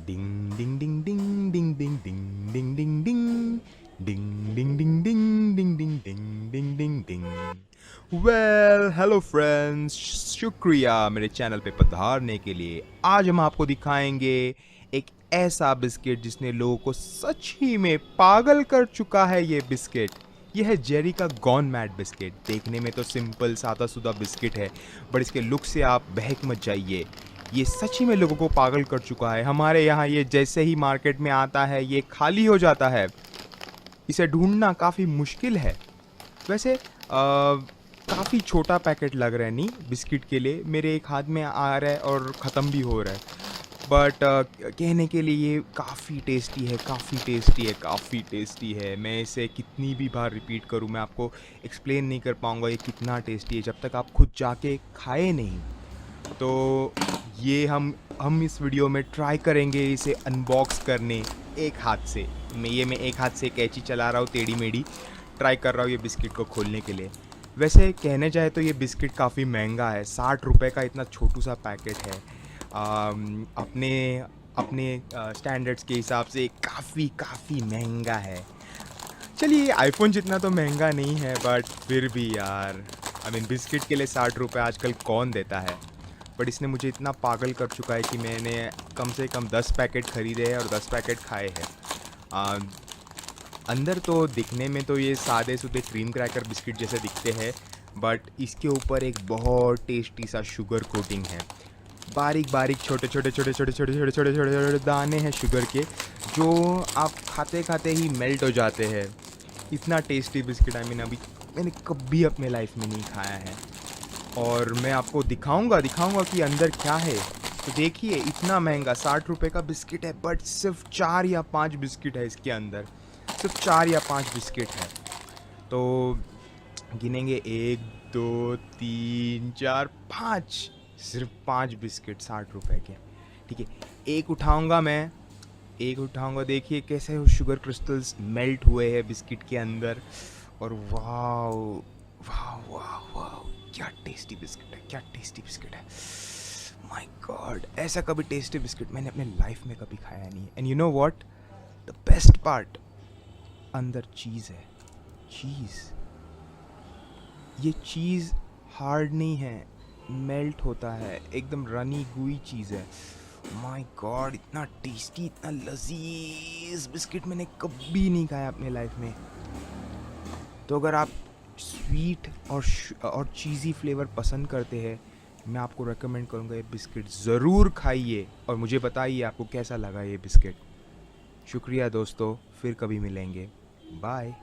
Ding ding ding ding ding ding ding ding ding ding ding ding ding ding ding ding ding ding ding ding. Well hello friends, शुक्रिया मेरे channel पे पधारने के लिए। आज हम आपको दिखाएंगे एक ऐसा बिस्किट जिसने लोगों को सच ही में पागल कर चुका है। ये बिस्किट, ये है जेरी का गॉन मैड बिस्किट। देखने में तो सिंपल सादा सुदा बिस्किट है, बट इसके लुक से आप बहक मत जाइए। ये सच ही में लोगों को पागल कर चुका है। हमारे यहाँ ये जैसे ही मार्केट में आता है ये खाली हो जाता है। इसे ढूंढना काफ़ी मुश्किल है। वैसे काफ़ी छोटा पैकेट लग रहा है नहीं बिस्किट के लिए, मेरे एक हाथ में आ रहा है और ख़त्म भी हो रहा है। बट कहने के लिए ये काफ़ी टेस्टी है, काफ़ी टेस्टी है, काफ़ी टेस्टी है। मैं इसे कितनी भी बार रिपीट करूँ मैं आपको एक्सप्लेन नहीं कर पाऊँगा ये कितना टेस्टी है जब तक आप खुद जाके खाए नहीं। तो ये हम इस वीडियो में ट्राई करेंगे इसे अनबॉक्स करने एक हाथ से। मैं एक हाथ से कैंची चला रहा हूँ, टेढ़ी मेढ़ी ट्राई कर रहा हूँ ये बिस्किट को खोलने के लिए। वैसे कहने जाए तो ये बिस्किट काफ़ी महंगा है, 60 रुपये का इतना छोटू सा पैकेट है। अपने अपने स्टैंडर्ड्स के हिसाब से काफ़ी महंगा है। चलिए आईफोन जितना तो महंगा नहीं है, बट फिर भी यार बिस्किट के लिए 60 रुपये आजकल कौन देता है। बट इसने मुझे इतना पागल कर चुका है कि मैंने कम से कम 10 पैकेट ख़रीदे हैं और 10 पैकेट खाए हैं। अंदर तो दिखने में तो ये सादे सुदे क्रीम क्रैकर बिस्किट जैसे दिखते हैं, बट इसके ऊपर एक बहुत टेस्टी सा शुगर कोटिंग है। बारीक बारीक छोटे दाने हैं शुगर के, जो आप खाते खाते ही मेल्ट हो जाते हैं। इतना टेस्टी बिस्किट अभी मैंने कभी अपने लाइफ में नहीं खाया है। और मैं आपको दिखाऊंगा कि अंदर क्या है। तो देखिए इतना महंगा 60 रुपये का बिस्किट है, बट सिर्फ 4 या 5 बिस्किट है इसके अंदर, सिर्फ 4 या 5 बिस्किट है। तो गिनेंगे 1 2 3 4 5, सिर्फ 5 बिस्किट 60 रुपये के। ठीक है, एक उठाऊंगा मैं, एक उठाऊंगा। देखिए कैसे वो शुगर क्रिस्टल्स मेल्ट हुए हैं बिस्किट के अंदर। और वाह वाह वाह वाह, क्या टेस्टी बिस्किट है, क्या टेस्टी बिस्किट है। माय गॉड, ऐसा कभी टेस्टी बिस्किट मैंने अपने लाइफ में कभी खाया नहीं है। And you know what, the best part, अंदर चीज़ है। चीज़, ये चीज़ हार्ड नहीं है, मेल्ट होता है, एकदम रनी गुई चीज़ है। माय गॉड, इतना टेस्टी, इतना लजीज बिस्किट मैंने कभी नहीं खाया अपने लाइफ में। तो अगर आप स्वीट और चीज़ी फ्लेवर पसंद करते हैं, मैं आपको रेकमेंड करूँगा ये बिस्किट ज़रूर खाइए और मुझे बताइए आपको कैसा लगा ये बिस्किट। शुक्रिया दोस्तों, फिर कभी मिलेंगे, बाय।